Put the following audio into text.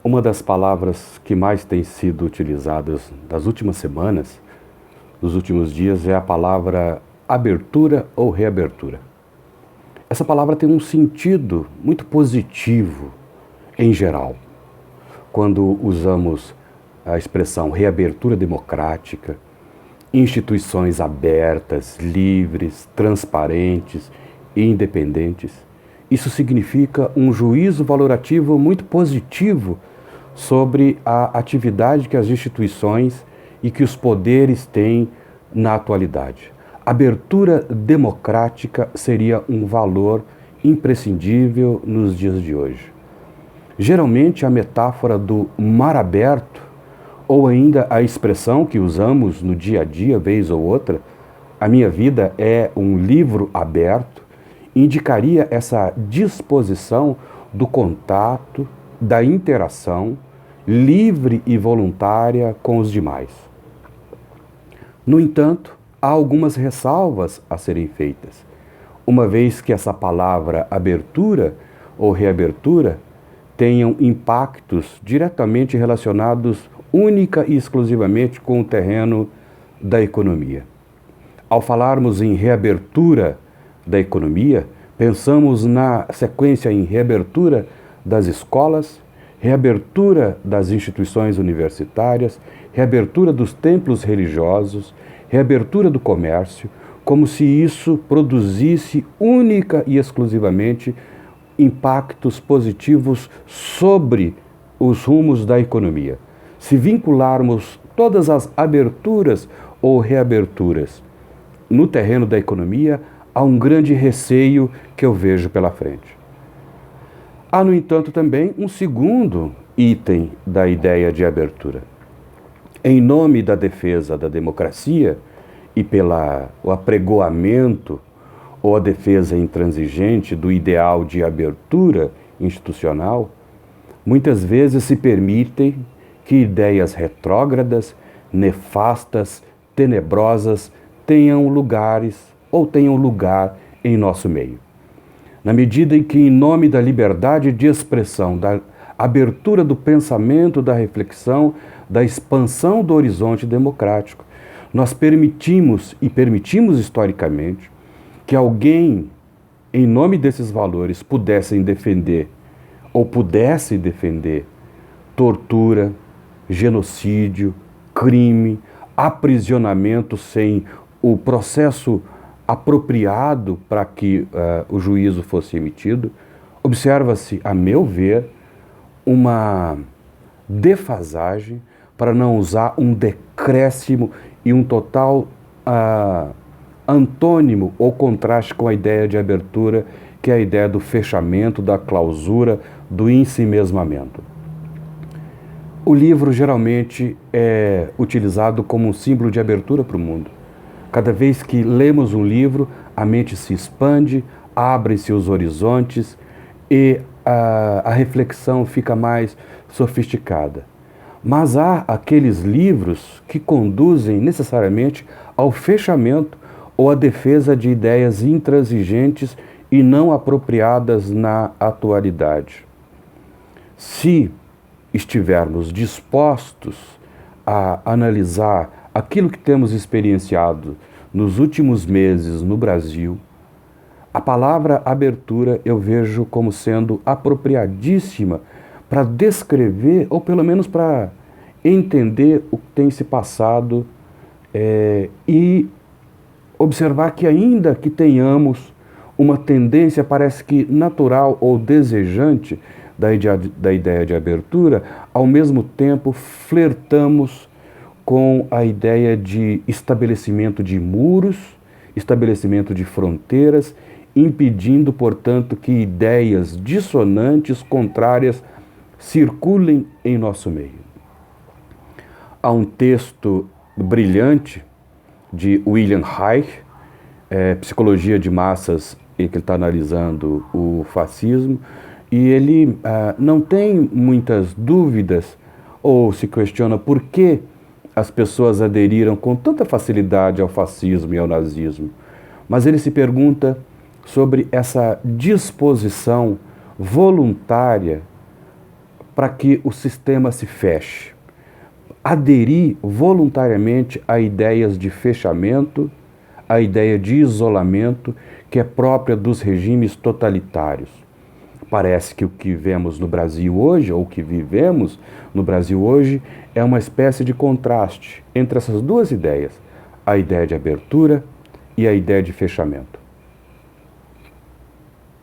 Uma das palavras que mais tem sido utilizadas nas últimas semanas, nos últimos dias, é a palavra abertura ou reabertura. Essa palavra tem um sentido muito positivo em geral. Quando usamos a expressão reabertura democrática, instituições abertas, livres, transparentes e independentes, isso significa um juízo valorativo muito positivo sobre a atividade que as instituições e que os poderes têm na atualidade. Abertura democrática seria um valor imprescindível nos dias de hoje. Geralmente a metáfora do mar aberto, ou ainda a expressão que usamos no dia a dia, vez ou outra, a minha vida é um livro aberto, indicaria essa disposição do contato, da interação livre e voluntária com os demais. No entanto, há algumas ressalvas a serem feitas, uma vez que essa palavra abertura ou reabertura tenham impactos diretamente relacionados única e exclusivamente com o terreno da economia. Ao falarmos em reabertura da economia, pensamos na sequência em reabertura das escolas, reabertura das instituições universitárias, reabertura dos templos religiosos, reabertura do comércio, como se isso produzisse única e exclusivamente impactos positivos sobre os rumos da economia. Se vincularmos todas as aberturas ou reaberturas no terreno da economia, há um grande receio que eu vejo pela frente. Há, no entanto, também um segundo item da ideia de abertura. Em nome da defesa da democracia e pelo apregoamento ou a defesa intransigente do ideal de abertura institucional, muitas vezes se permitem que ideias retrógradas, nefastas, tenebrosas tenham lugar em nosso meio. Na medida em que, em nome da liberdade de expressão, da abertura do pensamento, da reflexão, da expansão do horizonte democrático, nós permitimos historicamente que alguém, em nome desses valores, pudesse defender tortura, genocídio, crime, aprisionamento sem o processo apropriado para que o juízo fosse emitido. Observa-se, a meu ver, uma defasagem, para não usar um decréscimo e um total antônimo ou contraste com a ideia de abertura, que é a ideia do fechamento, da clausura, do ensimesmamento. O livro geralmente é utilizado como um símbolo de abertura para o mundo. Cada vez que lemos um livro, a mente se expande, abrem-se os horizontes e a reflexão fica mais sofisticada. Mas há aqueles livros que conduzem necessariamente ao fechamento ou à defesa de ideias intransigentes e não apropriadas na atualidade. Se estivermos dispostos a analisar aquilo que temos experienciado nos últimos meses no Brasil, a palavra abertura eu vejo como sendo apropriadíssima para descrever, ou pelo menos para entender o que tem se passado e observar que, ainda que tenhamos uma tendência, parece que natural ou desejante, da ideia de abertura, ao mesmo tempo flertamos com a ideia de estabelecimento de muros, estabelecimento de fronteiras, impedindo, portanto, que ideias dissonantes, contrárias, circulem em nosso meio. Há um texto brilhante de Wilhelm Reich, Psicologia de Massas, em que ele está analisando o fascismo, e ele não tem muitas dúvidas ou se questiona por que as pessoas aderiram com tanta facilidade ao fascismo e ao nazismo. Mas ele se pergunta sobre essa disposição voluntária para que o sistema se feche. Aderir voluntariamente a ideias de fechamento, a ideia de isolamento que é própria dos regimes totalitários. Parece que o que vemos no Brasil hoje, ou o que vivemos no Brasil hoje, é uma espécie de contraste entre essas duas ideias, a ideia de abertura e a ideia de fechamento.